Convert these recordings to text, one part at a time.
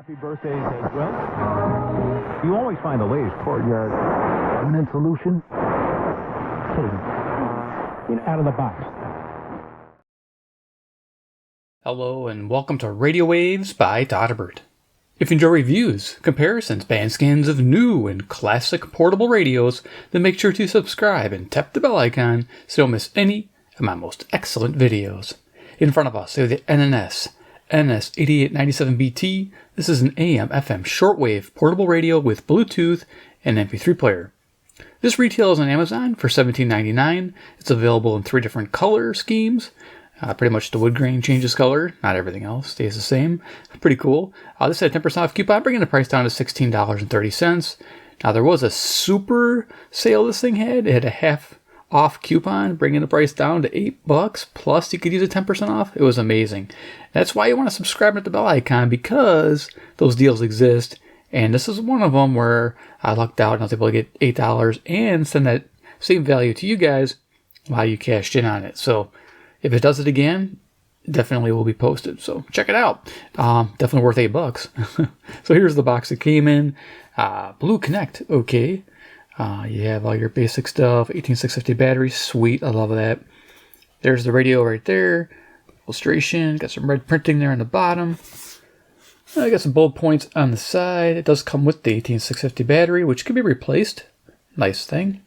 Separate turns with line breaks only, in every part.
Happy birthdays as well. You always find the latest courtyard permanent solution. Out of the box.
Hello and welcome to Radio Waves by Todderbert. If you enjoy reviews, comparisons, band scans of new and classic portable radios, then make sure to subscribe and tap the bell icon so you don't miss any of my most excellent videos. In front of us, we have the NNS NS-8897BT. This is an AM/FM shortwave portable radio with Bluetooth and MP3 player. This retails on Amazon for $17.99. It's available in 3 different color schemes. Pretty much the wood grain changes color. Not everything else stays the same. Pretty cool. This had a 10% off coupon, bringing the price down to $16.30. Now, there was a super sale this thing had. It had a half off coupon, bringing the price down to $8. Plus, you could use a 10% off. It was amazing. That's why you want to subscribe and hit the bell icon, because those deals exist. And this is one of them where I lucked out and I was able to get $8 and send that same value to you guys while you cashed in on it. So if it does it again, it definitely will be posted. So check it out. Definitely worth $8. So here's the box it came in. Blue Connect. Okay. You have all your basic stuff. 18650 battery. Sweet. I love that. There's the radio right there. Illustration. Got some red printing there on the bottom. I got some bulb points on the side. It does come with the 18650 battery, which can be replaced. Nice thing.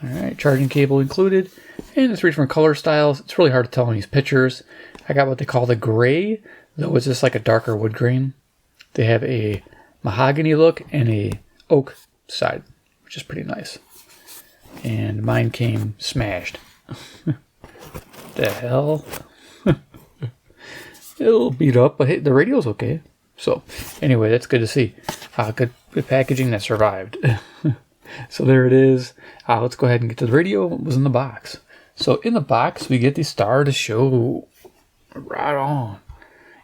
Alright, charging cable included. And the 3 different color styles. It's really hard to tell in these pictures. I got what they call the gray, though it's just like a darker wood grain. They have a mahogany look and a oak side, which is pretty nice. And mine came smashed. The hell? It'll beat up, but hey, the radio's okay. So, anyway, that's good to see. Good packaging that survived. So there it is. Let's go ahead and get to the radio. What was in the box? So in the box, we get the Star to Show. Right on.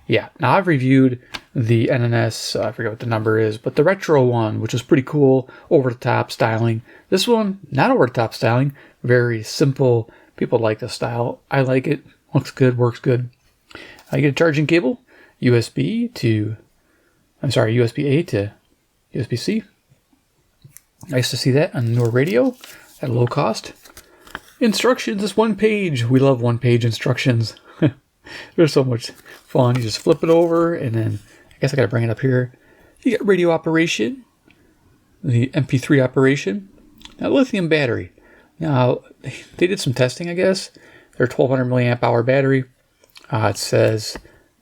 Yeah, now I've reviewed the NNS, I forget what the number is, but the retro one, which is pretty cool, over-the-top styling. This one, not over-the-top styling, very simple. People like the style. I like it. Looks good, works good. I get a charging cable, USB-A to USB-C. Nice to see that on your radio at a low cost. Instructions is 1 page. We love 1-page instructions. They're so much fun. You just flip it over, and then I guess I got to bring it up here. You get radio operation, the MP3 operation. Now, lithium battery. Now, they did some testing, I guess. They're 1200 milliamp hour battery. It says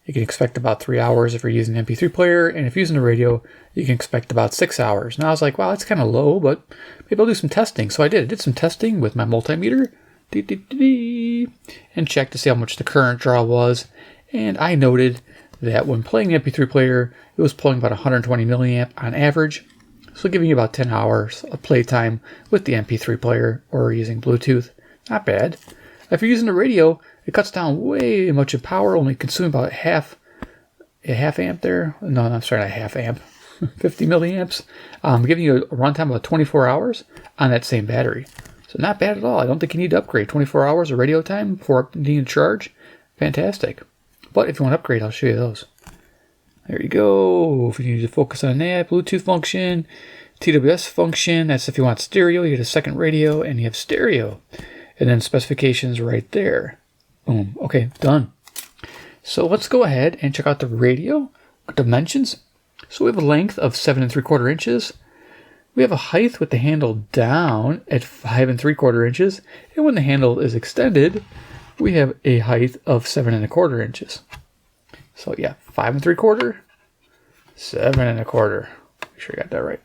you can expect about 3 hours if you're using an MP3 player, and if you're using a radio, you can expect about 6 hours. Now I was like, wow, that's kind of low, but maybe I'll do some testing. So I did. I did some testing with my multimeter and checked to see how much the current draw was. And I noted that when playing the MP3 player, it was pulling about 120 milliamp on average, so giving you about 10 hours of playtime with the MP3 player or using Bluetooth. Not bad. If you're using a radio, it cuts down way much in power, only consuming about a half amp there. No, I'm sorry, not half amp. 50 milliamps. Giving you a runtime of about 24 hours on that same battery. So not bad at all. I don't think you need to upgrade. 24 hours of radio time before needing to charge. Fantastic. But if you want to upgrade, I'll show you those. There you go. If you need to focus on that, Bluetooth function, TWS function. That's if you want stereo. You get a second radio and you have stereo. And then specifications right there. Boom. Okay, done. So let's go ahead and check out the radio dimensions. So we have a length of 7 3/4 inches. We have a height with the handle down at 5 3/4 inches. And when the handle is extended, we have a height of 7 1/4 inches. So yeah, 5 3/4, 7 1/4. Make sure I got that right.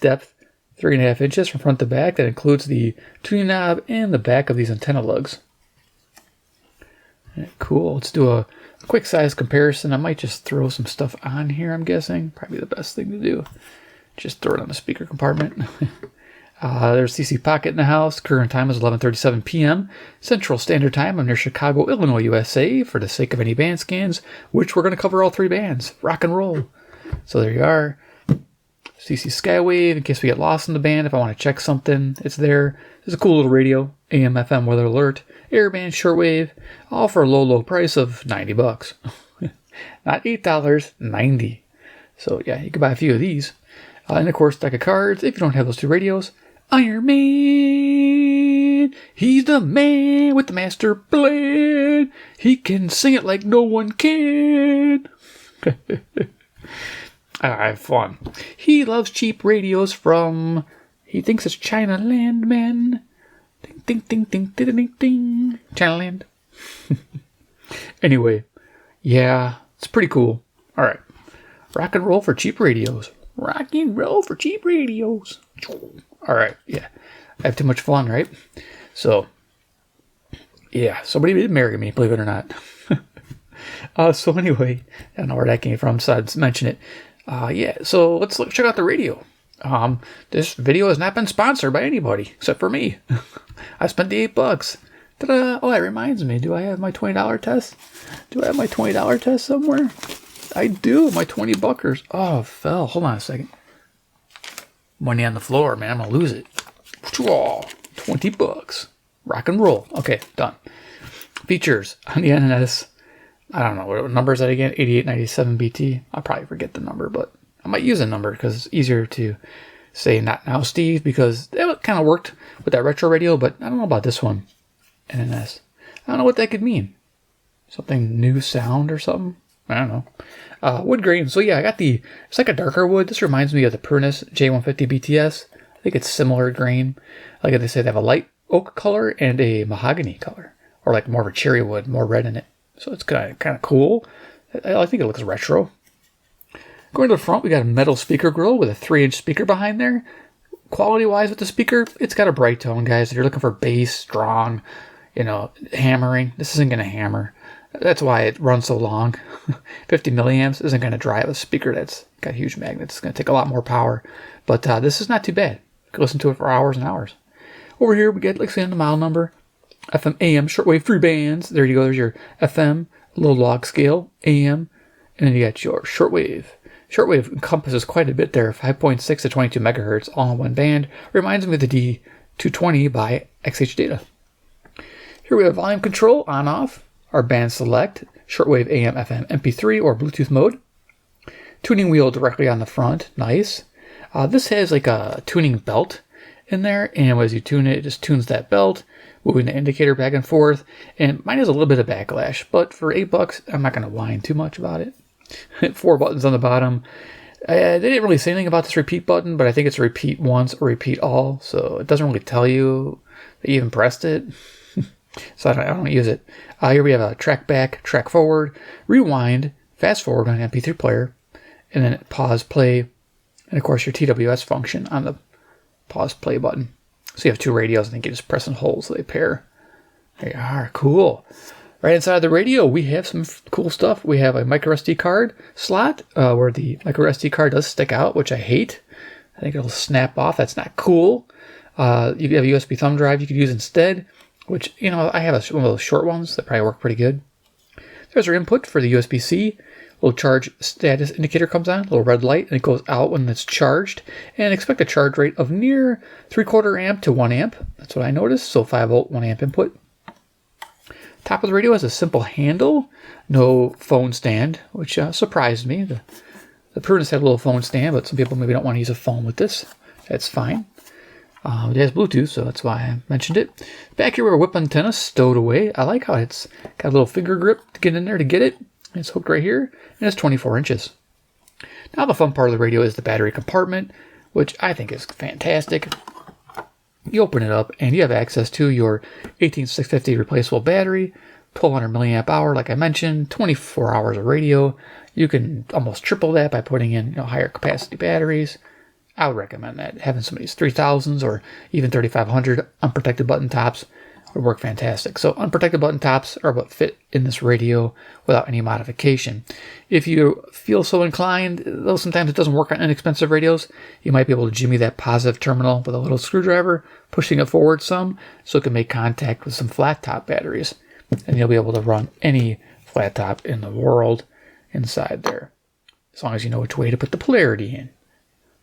Depth, 3.5 inches from front to back. That includes the tuning knob and the back of these antenna lugs. Right, cool. Let's do a quick size comparison. I might just throw some stuff on here, I'm guessing. Probably the best thing to do. Just throw it on the speaker compartment. There's CC Pocket in the house. Current time is 11:37 p.m. Central Standard Time. I'm near Chicago, Illinois, USA, for the sake of any band scans, which we're going to cover all 3 bands. Rock and roll. So there you are. CC Skywave, in case we get lost in the band. If I want to check something, it's there. There's a cool little radio. AM, FM, weather alert. Airband, shortwave. All for a low, low price of $90. Not $8, $90. So yeah, you can buy a few of these. And of course, deck of cards. If you don't have those two radios, Iron Man, he's the man with the master plan. He can sing it like no one can. I have fun. He loves cheap radios from, he thinks it's China Land, man. Ding, ding, ding, ding, ding, ding, ding. China Land. Anyway, yeah, it's pretty cool. All right. Rock and roll for cheap radios. Rock and roll for cheap radios. All right, yeah. I have too much fun, right? So, yeah, somebody did marry me, believe it or not. So anyway, I don't know where that came from, so I'd mention it. Yeah, so let's check out the radio. This video has not been sponsored by anybody except for me. I spent the $8. Ta-da! Oh, that reminds me. Do I have my $20 test? Do I have my $20 test somewhere? I do. My 20 buckers. Oh, it fell. Hold on a second. Money on the floor, man. I'm going to lose it. $20. Rock and roll. Okay, done. Features on the NNS. I don't know. What number is that again? 8897BT. I'll probably forget the number, but I might use a number because it's easier to say not now, Steve, because it kind of worked with that retro radio, but I don't know about this one. NNS. I don't know what that could mean. Something new sound or something? I don't know. Wood grain. So yeah, I got it's like a darker wood. This reminds me of the Prunus J150 BTS. I think it's similar grain. Like they say, they have a light oak color and a mahogany color. Or like more of a cherry wood, more red in it. So it's kind of cool. I think it looks retro. Going to the front, we got a metal speaker grill with a 3-inch speaker behind there. Quality-wise with the speaker, it's got a bright tone, guys. If you're looking for bass, strong, hammering, this isn't going to hammer. That's why it runs so long. 50 milliamps isn't going to drive a speaker that's got huge magnets. It's going to take a lot more power. But this is not too bad. You can listen to it for hours and hours. Over here, we get, like, say, the model number. FM, AM, shortwave, 3 bands. There you go. There's your FM, little log scale, AM, and then you got your shortwave. Shortwave encompasses quite a bit there, 5.6 to 22 megahertz, all in one band. Reminds me of the D220 by XH Data. Here we have volume control, on, off. Our band select, shortwave, AM, FM, MP3, or Bluetooth mode. Tuning wheel directly on the front, nice. This has like a tuning belt in there, and as you tune it, it just tunes that belt, moving the indicator back and forth. And mine has a little bit of backlash, but for $8, I'm not going to whine too much about it. 4 buttons on the bottom. They didn't really say anything about this repeat button, but I think it's repeat once or repeat all, so it doesn't really tell you that you even pressed it. So I don't use it. Here we have a track back, track forward, rewind, fast forward on an MP3 player, and then pause, play, and of course your TWS function on the pause play button. So you have 2 radios. I think you just press and hold so they pair. There you are. Cool. Right inside of the radio, we have some cool stuff. We have a micro SD card slot where the micro SD card does stick out, which I hate. I think it'll snap off. That's not cool. You have a USB thumb drive you could use instead, which, I have one of those short ones that probably work pretty good. There's our input for the USB-C. Little charge status indicator comes on, a little red light, and it goes out when it's charged. And expect a charge rate of near 3/4 amp to 1 amp. That's what I noticed. So 5 volt, 1 amp input. Top of the radio has a simple handle, no phone stand, which surprised me. The Prunus had a little phone stand, but some people maybe don't want to use a phone with this. That's fine. It has Bluetooth, so that's why I mentioned it. Back here, we have a whip antenna stowed away. I like how it's got a little finger grip to get in there to get it. It's hooked right here, and it's 24 inches. Now the fun part of the radio is the battery compartment, which I think is fantastic. You open it up, and you have access to your 18650 replaceable battery, 1200 milliamp hour, like I mentioned, 24 hours of radio. You can almost triple that by putting in higher capacity batteries. I would recommend that. Having some of these 3000s or even 3500 unprotected button tops would work fantastic. So unprotected button tops are what fit in this radio without any modification. If you feel so inclined, though sometimes it doesn't work on inexpensive radios, you might be able to jimmy that positive terminal with a little screwdriver, pushing it forward some so it can make contact with some flat top batteries. And you'll be able to run any flat top in the world inside there, as long as you know which way to put the polarity in.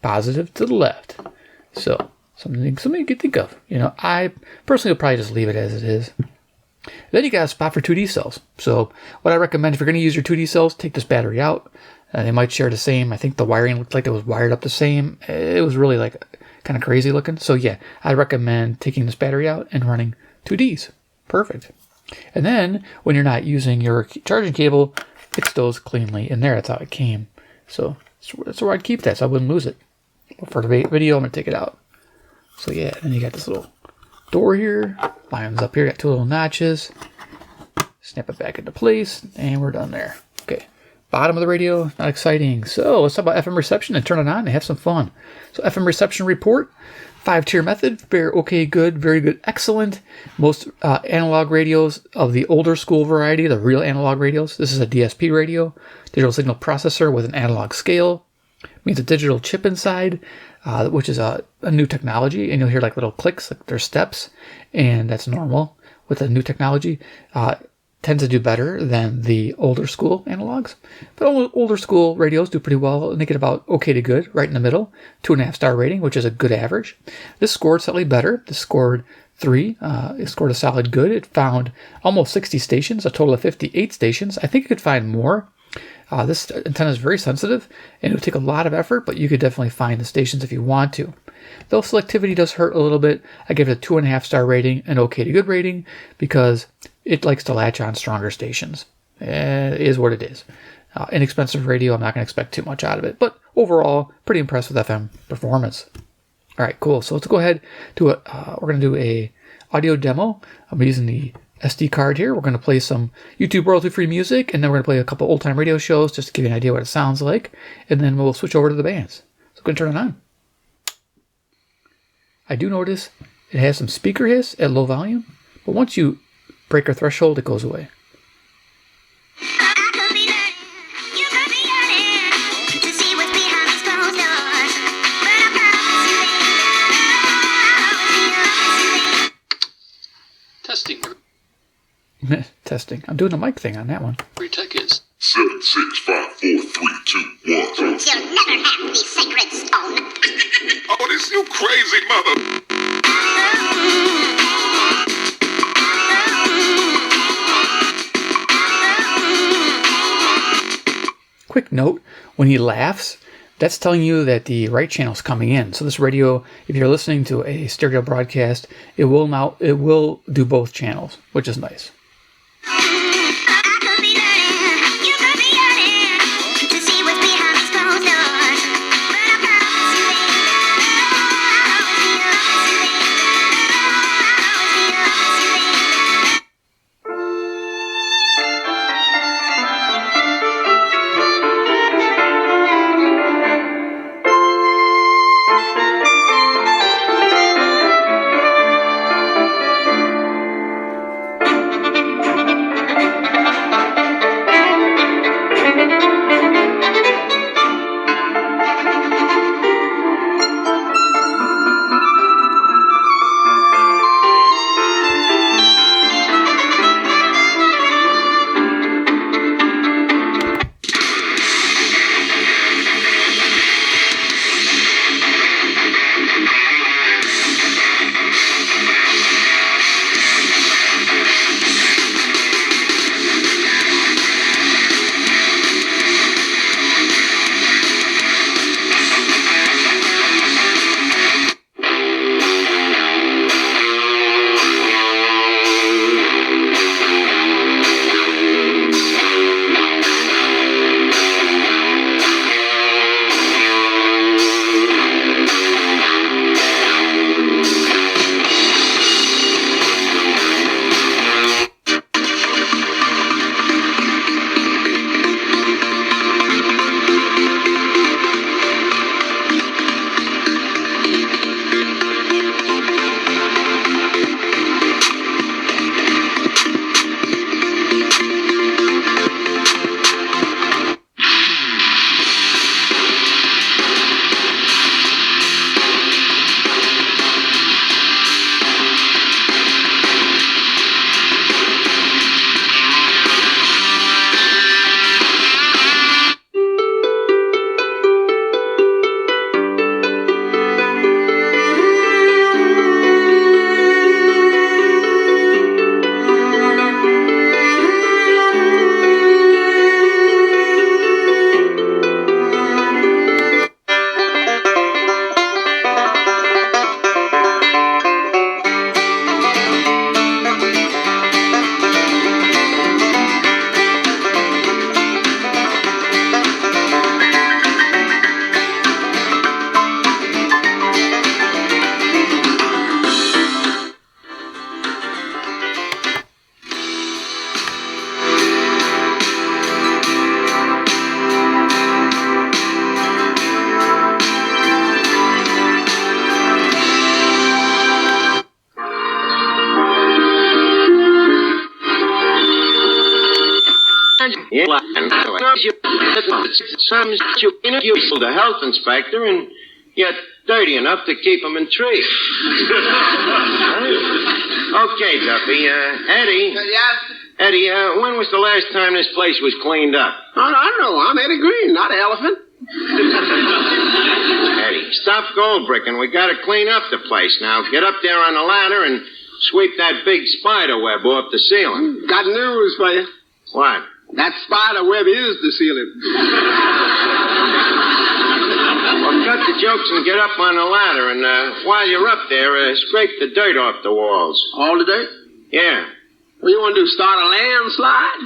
Positive to the left. So something you could think of. I personally would probably just leave it as it is. Then you got a spot for 2D cells. So what I recommend, if you're going to use your 2D cells, take this battery out They might share the same. I think the wiring looked like it was wired up the same. It was really like kind of crazy looking. So yeah, I recommend taking this battery out and running 2Ds. Perfect. And then when you're not using your charging cable, it stows cleanly in there. That's how it came. So that's where I'd keep that so I wouldn't lose it. But for the video, I'm going to take it out. So yeah, then you got this little door here. Lines up here. Got two little notches. Snap it back into place. And we're done there. Okay. Bottom of the radio, not exciting. So let's talk about FM reception and turn it on and have some fun. So FM reception report, 5-tier method, very okay, good, very good, excellent. Most analog radios of the older school variety, the real analog radios. This is a DSP radio, digital signal processor with an analog scale. Means a digital chip inside, which is a new technology. And you'll hear like little clicks, like there's steps. And that's normal with the new technology. Tends to do better than the older school analogs. But older school radios do pretty well, and they get about okay to good, right in the middle. 2.5-star rating, which is a good average. This scored slightly better. This scored 3. It scored a solid good. It found almost 60 stations, a total of 58 stations. I think you could find more. This antenna is very sensitive, and it would take a lot of effort, but you could definitely find the stations if you want to. Though selectivity does hurt a little bit, I give it a 2.5-star rating, an okay to good rating, because it likes to latch on stronger stations. It is what it is. Inexpensive radio, I'm not going to expect too much out of it, but overall, pretty impressed with FM performance. All right, cool. So let's go ahead to we're going to do a audio demo. I'm using the SD card here. We're going to play some YouTube royalty-free music, and then we're going to play a couple old-time radio shows just to give you an idea what it sounds like, and then we'll switch over to the bands. So I'm going to turn it on. I do notice it has some speaker hiss at low volume, but once you break a threshold, it goes away. Testing. Testing. I'm doing the mic thing on that one. Retech is
7, 6, 5, 4, 3, 2, 1.
You'll never have the sacred stone.
Oh, this you crazy mother.
Quick note, when he laughs, that's telling you that the right channel is coming in. So this radio, if you're listening to a stereo broadcast, it will do both channels, which is nice.
Yeah, some you the health inspector, and yet dirty enough to keep him intrigued. Okay, Duffy. Eddie.
Yeah?
Eddie, when was the last time this place was cleaned up?
I don't know. I'm Eddie Green, not Elephant.
Eddie, stop gold bricking. We got to clean up the place now. Get up there on the ladder and sweep that big spider web off the ceiling.
Got news for you.
What?
That spider web is the ceiling.
Well, cut the jokes and get up on the ladder, and while you're up there, scrape the dirt off the walls.
All the dirt?
Yeah.
What you want to do, start a landslide?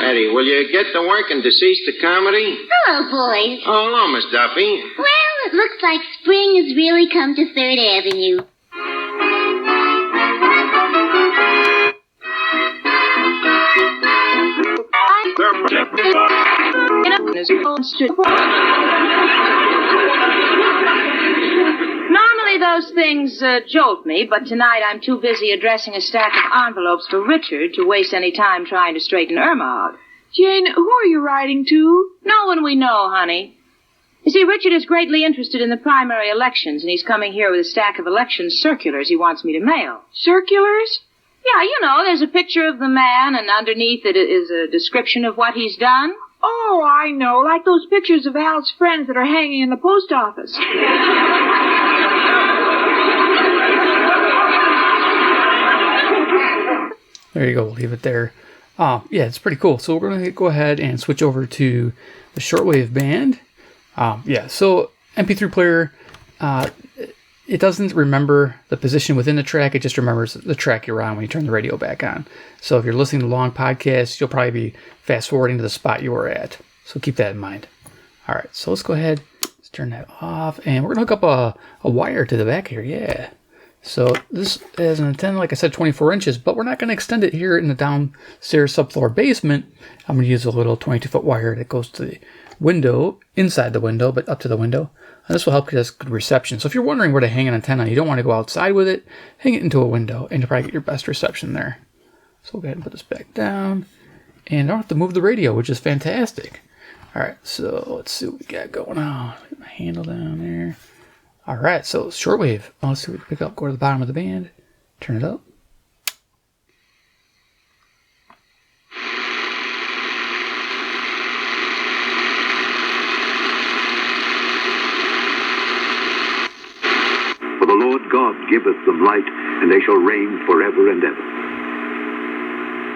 Eddie, will you get to work and decease the comedy?
Hello, boys.
Oh, hello, Miss Duffy.
Well, it looks like spring has really come to 3rd Avenue.
Normally those things jolt me, but tonight I'm too busy addressing a stack of envelopes for Richard to waste any time trying to straighten Irma out.
Jane, who are you writing to?
No one we know, honey. You see, Richard is greatly interested in the primary elections, and he's coming here with a stack of election circulars he wants me to mail.
Circulars?
Yeah, you know, there's a picture of the man, and underneath it is a description of what he's done.
Oh, I know, like those pictures of Al's friends that are hanging in the post office.
There you go. We'll leave it there. Yeah, it's pretty cool. So we're going to go ahead and switch over to the Shortwave band. Yeah, so MP3 Player, it doesn't remember the position within the track. It just remembers the track you're on when you turn the radio back on. So if you're listening to long podcasts, you'll probably be fast forwarding to the spot you were at. So keep that in mind. All right, so let's go ahead. Let's turn that off. And we're going to hook up a wire to the back here. Yeah. So this is an antenna, like I said, 24 inches, but we're not going to extend it here in the downstairs subfloor basement. I'm going to use a little 22-foot wire that goes to the window, inside the window, but up to the window. And this will help get us good reception. So if you're wondering where to hang an antenna, you don't want to go outside with it, hang it into a window, and you'll probably get your best reception there. So we'll go ahead and put this back down. And I don't have to move the radio, which is fantastic. All right, so let's see what we got going on. Get my handle down there. All right, so Shortwave. Let's see what we can pick up. Go to the bottom of the band. Turn it up.
For the Lord God giveth them light, and they shall reign forever and ever.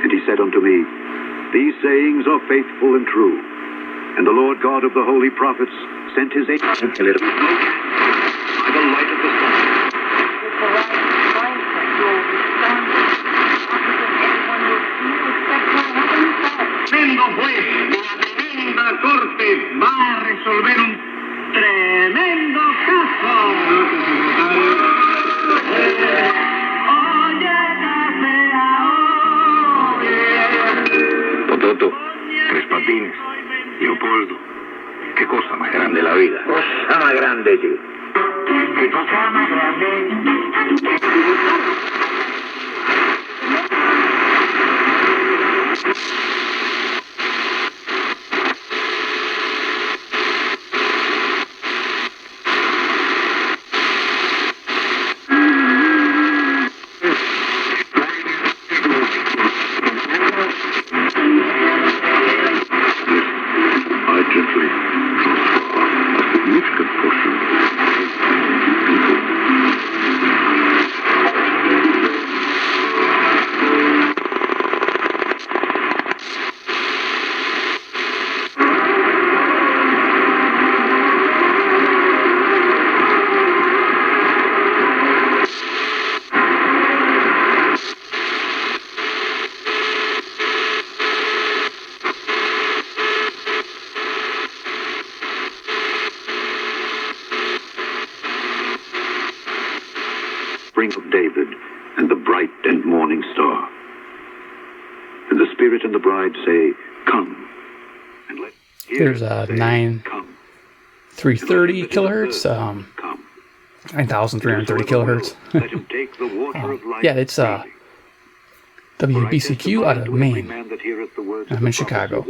And he said unto me, These sayings are faithful and true. And the Lord God of the holy prophets sent his angel by the light of the sun.
Tremendo juez de la tremenda corte va a resolver un tremendo caso.
Pototo, Tres Patines, Leopoldo. Qué cosa más grande la vida. Cosa más grande, sí. Qué cosa más grande. Of David and the bright and morning star. And the Spirit and the bride say, Come. And let
There's a 9,330 kilohertz, 9,330 kilohertz.
Let him take the water of life
yeah, it's WBCQ out of Maine. I'm in Chicago.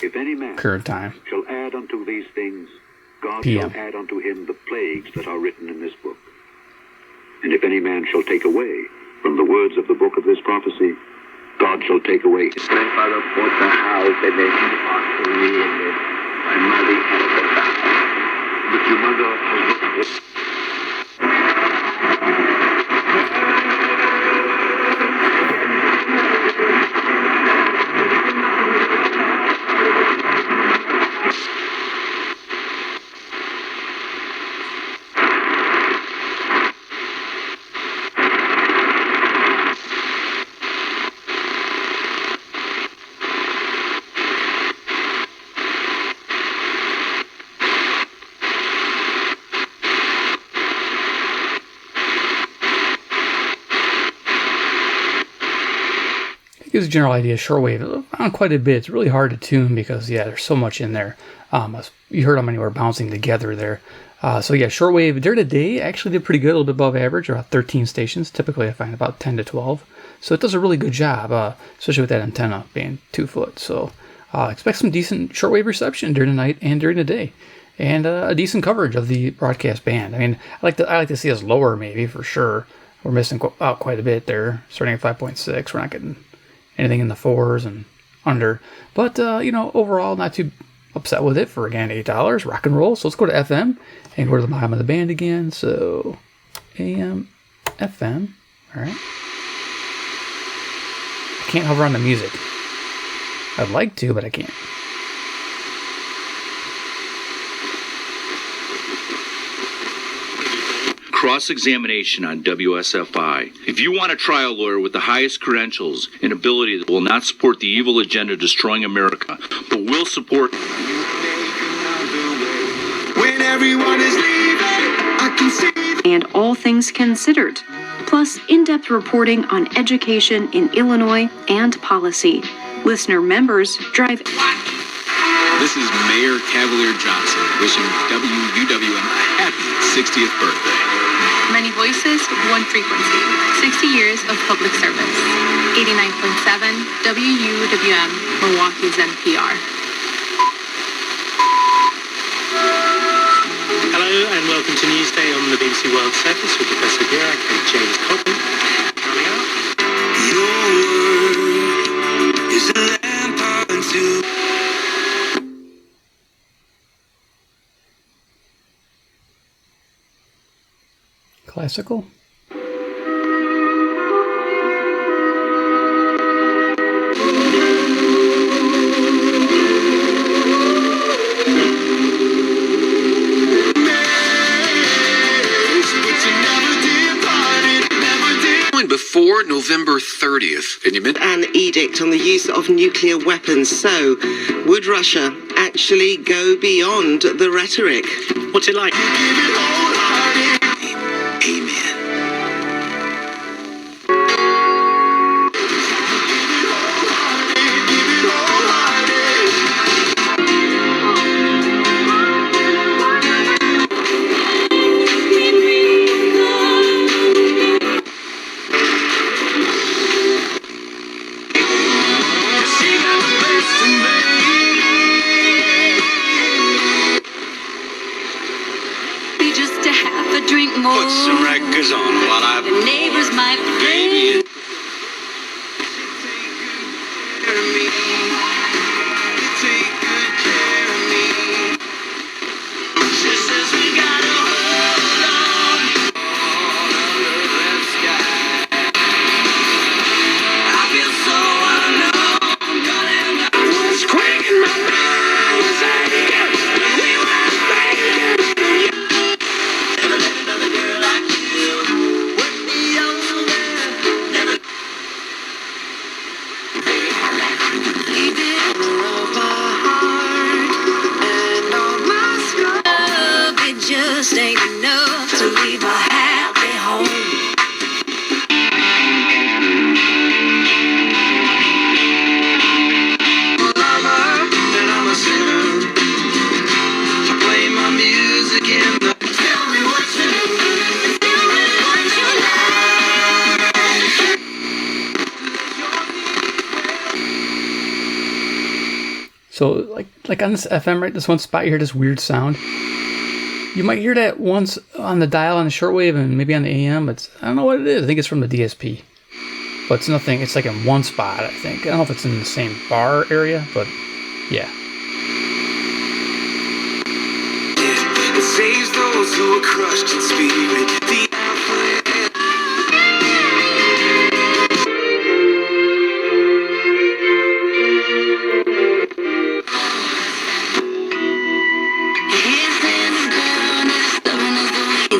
If any man
Current time.
shall add unto these things, God
PM.
shall add unto him the plagues that are written in this book. And if any man shall take away from the words of the book of this prophecy, God shall take away his grandfather bought the house and then he passed away and then my mother had the house. But your mother has not.
Gives a general idea. Shortwave, around quite a bit. It's really hard to tune because there's so much in there. You heard how many were bouncing together there. So yeah, shortwave during the day actually did pretty good, a little bit above average, about 13 stations. Typically I find about 10 to 12. So it does a really good job, especially with that antenna being 2 foot. So expect some decent shortwave reception during the night and during the day, and a decent coverage of the broadcast band. I mean, I like to see us lower maybe for sure. We're missing out quite a bit there, starting at 5.6. We're not getting anything in the 4s and under. But, overall, not too upset with it for, again, $8. Rock and roll. So let's go to FM and go to the bottom of the band again. So, AM, FM. All right. I can't hover on the music. I'd like to, but I can't.
Cross-examination on WSFI. If you want a trial lawyer with the highest credentials and ability that will not support the evil agenda destroying America, but will support...
When everyone is leaving, I can see...
And All Things Considered, plus in-depth reporting on education in Illinois and policy. Listener members drive...
This is Mayor Cavalier Johnson wishing WUWM a happy 60th birthday.
Many voices, one frequency. 60 years of public service. 89.7 WUWM, Milwaukee's NPR.
Hello and welcome to Newsday on the BBC World Service with Professor Burak and James Cobham. Coming up.
Your word is a lamp unto...
Classical.
Before November 30th, and you meant
an edict on the use of nuclear weapons. So, would Russia actually go beyond the rhetoric?
What's it like?
Put some records on while I...
The neighbors might
baby. She says we gotta hold on under that sky. I feel so alone. I was quaking my mind was aching. We were thinking. Never met another girl like you. Work me over. Never
So like on this FM, right, this one spot you hear this weird sound. You might hear that once on the dial on the shortwave and maybe on the AM. I don't know what it is. I think it's from the DSP. But it's nothing. It's like in one spot, I think. I don't know if it's in the same bar area, but yeah.
It saves those who are crushed in spirit.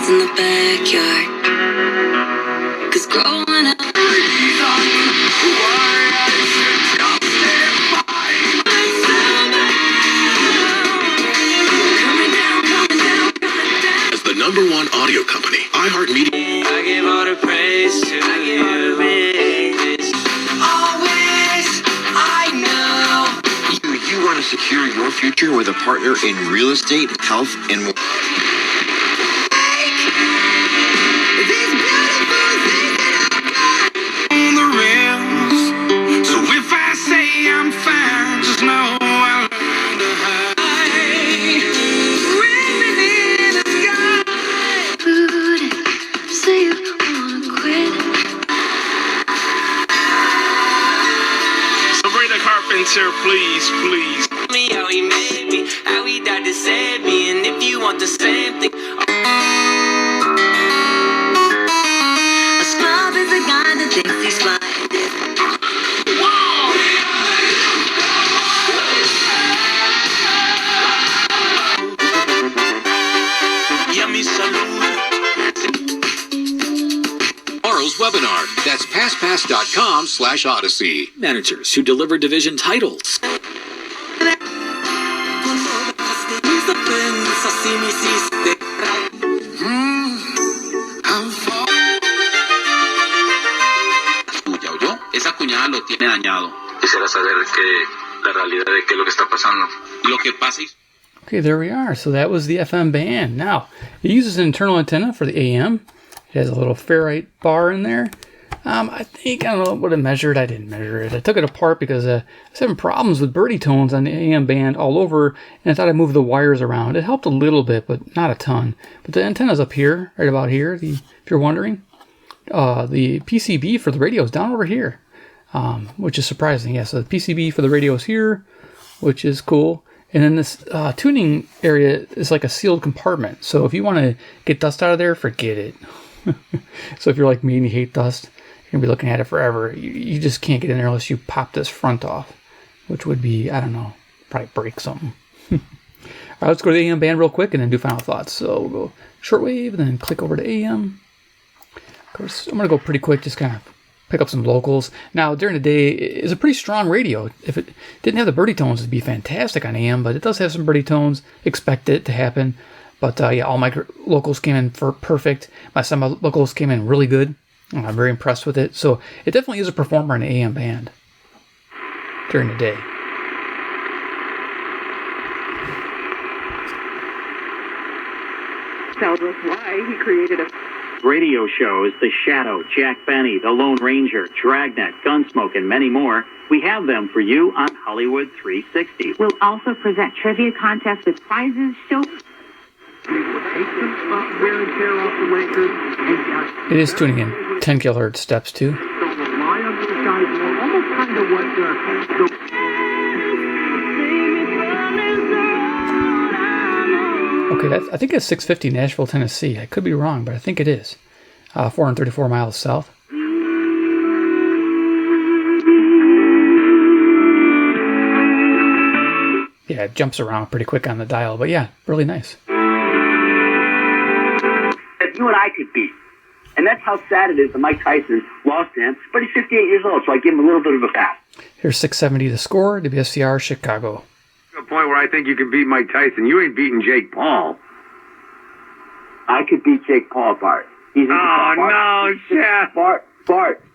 In the backyard, 'cause growing up,
As the #1 audio company, iHeartMedia.
I give all the praise to you. Always, I know.
You want to secure your future with a partner in real estate, health, and more.
Please. Me how he made me, how he died to save me, and if you want the same thing. A scrub is a guy that thinks he's fly. Yummy salute.
Tomorrow's webinar. That's passpass.com/Odyssey.
Managers who deliver division titles.
Esa cuñada lo tiene dañado. Quisiera saber la realidad de qué es lo que está pasando. Lo que pasa.
Okay, there we are. So that was the FM band. Now, it uses an internal antenna for the AM. It has a little ferrite bar in there. I don't know what it measured. I didn't measure it. I took it apart because I was having problems with birdie tones on the AM band all over, and I thought I'd move the wires around. It helped a little bit, but not a ton. But the antenna's up here, right about here, if you're wondering. The PCB for the radio is down over here, which is surprising. Yeah, so the PCB for the radio is here, which is cool. And then this tuning area is like a sealed compartment. So if you want to get dust out of there, forget it. So if you're like me and you hate dust, you're going to be looking at it forever. You just can't get in there unless you pop this front off, which would be, I don't know, probably break something. All right, let's go to the AM band real quick and then do final thoughts. So we'll go shortwave and then click over to AM. Of course, I'm going to go pretty quick, just kind of pick up some locals. Now, during the day, it's a pretty strong radio. If it didn't have the birdie tones, it'd be fantastic on AM, but it does have some birdie tones. Expect it to happen. But yeah, all my locals came in for perfect. My locals came in really good. I'm very impressed with it. So it definitely is a performer in the AM band during the day.
Tells us why he created a
radio shows, The Shadow, Jack Benny, The Lone Ranger, Dragnet, Gunsmoke, and many more. We have them for you on Hollywood 360.
We'll also present trivia contests with prizes, show.
It is tuning in 10 kilohertz steps too. Okay, I think it's 650 Nashville, Tennessee. I could be wrong, but I think it is. 434 miles south. Yeah, it jumps around pretty quick on the dial, but yeah, really nice.
That you and I could beat. And that's how sad it is that Mike Tyson lost to him, but he's 58 years old, so I give him a little bit of a pass.
Here's 670 the score, WSCR Chicago.
To a point where I think you can beat Mike Tyson. You ain't beating Jake Paul.
I could beat Jake Paul, Bart.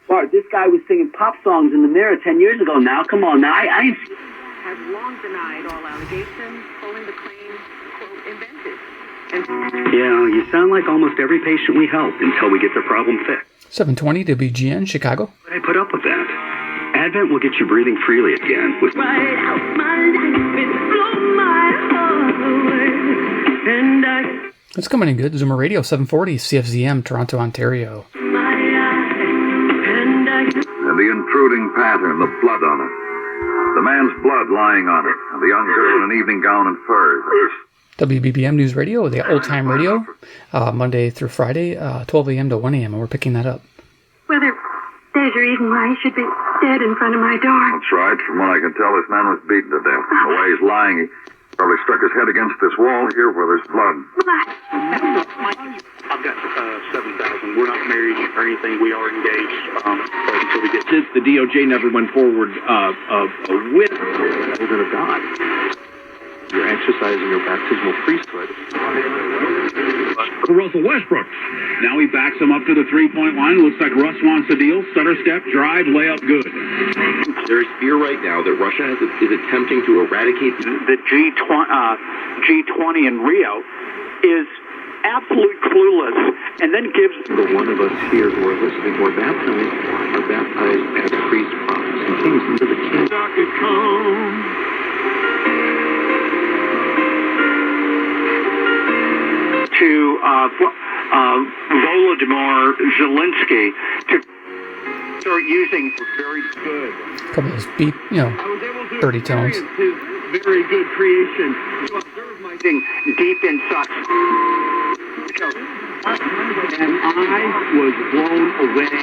Bart, this guy was singing pop songs in the mirror 10 years ago now. Come on now. I
has long denied all allegations, calling the claim, quote, invented.
Yeah, you sound like almost every patient we help until we get their problem fixed.
720 WGN Chicago.
But I put up with that.
Advent will get you breathing freely again with
Right out my life and blow my heart away. And
It's coming in good. Zoomer Radio 740 CFZM, Toronto, Ontario.
and the intruding pattern, the blood on it. The man's blood lying on it, and the young girl in an evening gown and furs.
WBBM News Radio, the old time radio, Monday through Friday, 12 a.m. to 1 a.m., and we're picking that up.
Whether there's a reason why he should be dead in front of my door.
That's right. From what I can tell, this man was beaten to death. The way he's lying, he probably struck his head against this wall here where there's blood.
I've got 7,000. We're not married or anything. We are engaged until we get.
Since the DOJ never went forward with the children of God, you're exercising your baptismal priesthood.
Russell Westbrook. Now he backs him up to the three-point line. Looks like Russ wants the deal. Stutter step, drive, layup, good.
There's fear right now that Russia is attempting to eradicate
The G20 in Rio is absolute clueless, and then gives.
The one of us here who are listening who are baptized as priests, prophets, and kings under the king.
To Volodymyr Zelensky to start using very good.
A couple of those beat, dirty tones.
His very good creation. To observe my thing deep inside.
And I was blown away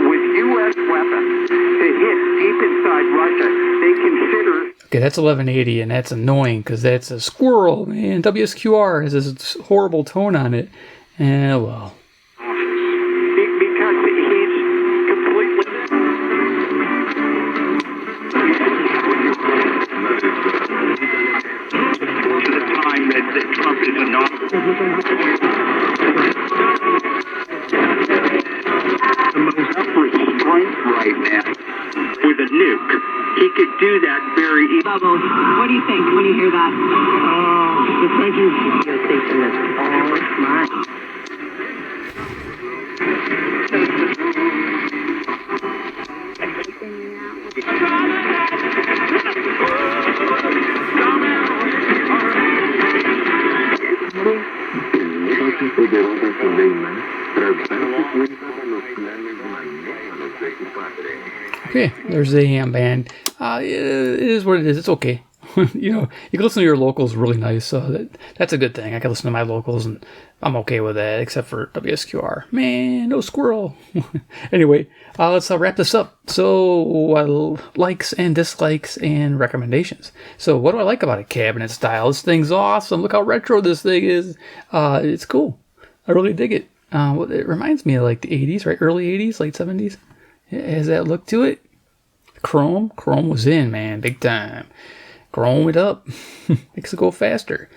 with U.S. weapons to hit deep inside Russia. They consider.
Okay, that's 1180, and that's annoying because that's a squirrel, man. WSQR has this horrible tone on it. And, well.
Because he's completely. To the time that Trump is the most restraint right now with a nuke. He could do that very easily.
Bubbles, what do you think when you hear that?
Oh, thank you. You're thinking that's all mine.
Okay, there's the AM band. It is what it is. It's okay. You can listen to your locals really nice, so that's a good thing. I can listen to my locals, and I'm okay with that, except for WSQR. Man, no squirrel. Anyway, let's wrap this up. So, likes and dislikes and recommendations. So, what do I like about a cabinet style? This thing's awesome. Look how retro this thing is. It's cool. I really dig it. It reminds me of like the 80s, right? Early 80s, late 70s. It has that look to it. Chrome was in, man, big time. Chrome it up. Makes it go faster.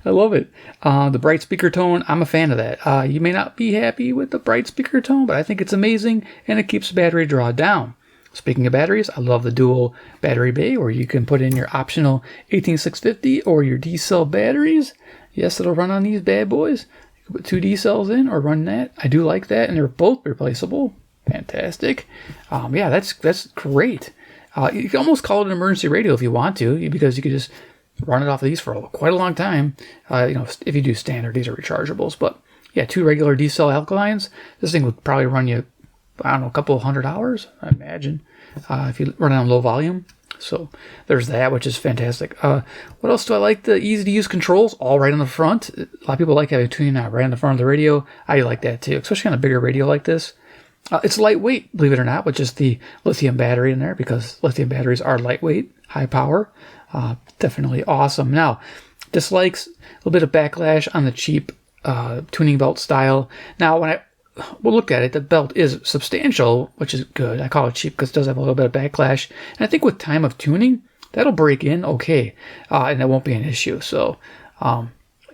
I love it. The bright speaker tone, I'm a fan of that. You may not be happy with the bright speaker tone, but I think it's amazing, and it keeps the battery draw down. Speaking of batteries, I love the dual battery bay, where you can put in your optional 18650 or your D-cell batteries. Yes, it'll run on these bad boys. You can put 2 D-cells in or run that. I do like that, and they're both replaceable. Fantastic. Yeah, that's great. You can almost call it an emergency radio if you want to, because you could just run it off of these for quite a long time. If you do standard, these are rechargeables. But yeah, 2 regular D-cell alkalines. This thing would probably run you, I don't know, a couple of 100 hours, I imagine, if you run it on low volume. So there's that, which is fantastic. What else do I like? The easy-to-use controls, all right on the front. A lot of people like having tuning out right on the front of the radio. I like that too, especially on a bigger radio like this. It's lightweight, believe it or not, with just the lithium battery in there, because lithium batteries are lightweight, high power. Definitely awesome. Now, dislikes, a little bit of backlash on the cheap tuning belt style. Now, when we'll look at it, the belt is substantial, which is good. I call it cheap because it does have a little bit of backlash. And I think with time of tuning, that'll break in okay, and that won't be an issue. So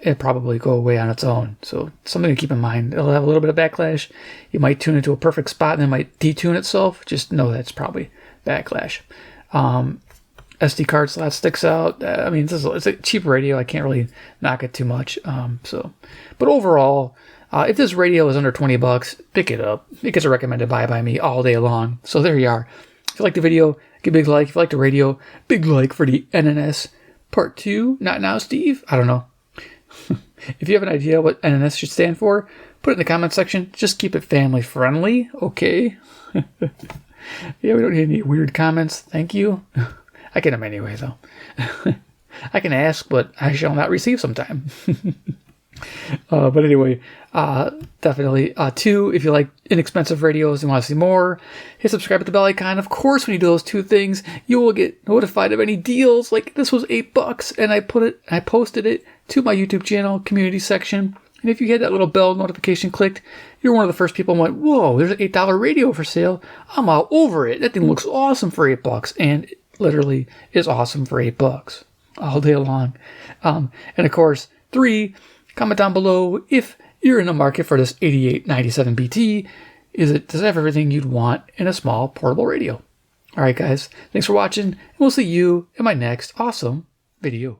it'll probably go away on its own. So something to keep in mind. It'll have a little bit of backlash. You might tune it to a perfect spot and it might detune itself. Just know that's probably backlash. SD card slot sticks out. It's a cheap radio. I can't really knock it too much. But overall, If this radio is under $20, pick it up. It gets a recommended buy by me all day long. So there you are. If you like the video, give a big like. If you like the radio, big like for the NNS Part 2. Not now, Steve? I don't know. If you have an idea what NNS should stand for, put it in the comment section. Just keep it family friendly, okay? Yeah, we don't need any weird comments. Thank you. I get them anyway, though. I can ask, but I shall not receive sometime. But anyway, definitely. 2, if you like inexpensive radios and want to see more, hit subscribe with the bell icon. Of course, when you do those 2 things, you will get notified of any deals. Like this was $8, and I posted it to my YouTube channel community section. And if you had that little bell notification clicked, you're one of the first people who went, whoa, there's an $8 radio for sale. I'm all over it. That thing looks awesome for $8. And it literally is awesome for $8 all day long. And of course, 3, comment down below if you're in the market for this 8897BT. Does it have everything you'd want in a small portable radio? All right, guys. Thanks for watching. And we'll see you in my next awesome video.